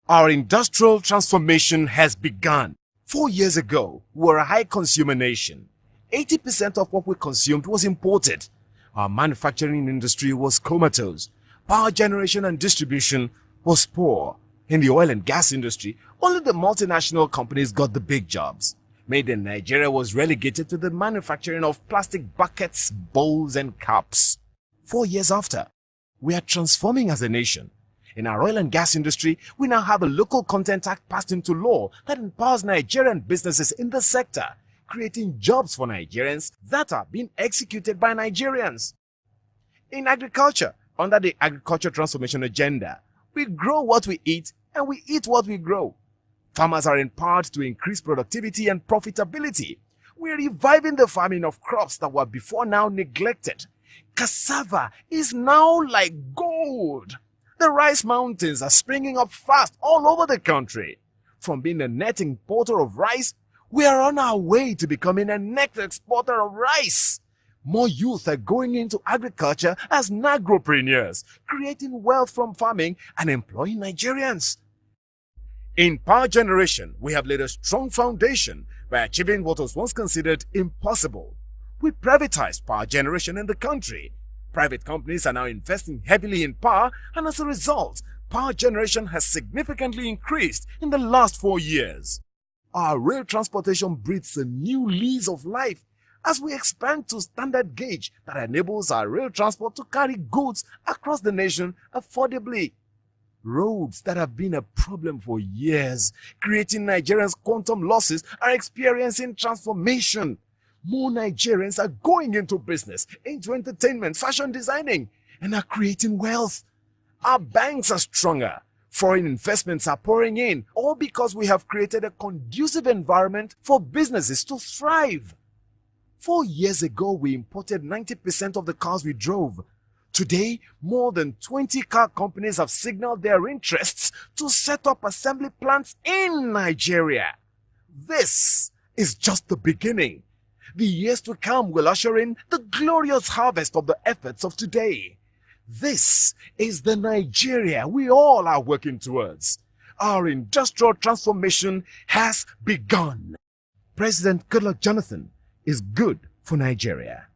Our industrial transformation has begun. 4 years ago, we were a high consumer nation. 80% of what we consumed was imported. Our manufacturing industry was comatose. Power generation and distribution was poor. In the oil and gas industry, only the multinational companies got the big jobs. Made in Nigeria was relegated to the manufacturing of plastic buckets, bowls, and cups. 4 years after, we are transforming as a nation. In our oil and gas industry, we now have a Local Content Act passed into law that empowers Nigerian businesses in the sector, creating jobs for Nigerians that are being executed by Nigerians. In agriculture, under the Agriculture Transformation Agenda, we grow what we eat and we eat what we grow. Farmers are empowered to increase productivity and profitability. We're reviving the farming of crops that were before now neglected. Cassava is now like gold. The rice mountains are springing up fast all over the country. From being a net importer of rice, we are on our way to becoming a net exporter of rice. More youth are going into agriculture as agripreneurs, creating wealth from farming and employing Nigerians. In power generation, we have laid a strong foundation by achieving what was once considered impossible. We privatized power generation in the country. Private companies are now investing heavily in power, and as a result, power generation has significantly increased in the last 4 years. Our rail transportation breathes a new lease of life as we expand to standard gauge that enables our rail transport to carry goods across the nation affordably. Roads that have been a problem for years, creating Nigerians' quantum losses, are experiencing transformation. More Nigerians are going into business, into entertainment, fashion designing, and are creating wealth. Our banks are stronger. Foreign investments are pouring in, all because we have created a conducive environment for businesses to thrive. 4 years ago, we imported 90% of the cars we drove. Today, more than 20 car companies have signaled their interests to set up assembly plants in Nigeria. This is just the beginning. The years to come will usher in the glorious harvest of the efforts of today. This is the Nigeria we all are working towards. Our industrial transformation has begun. President Goodluck Jonathan is good for Nigeria.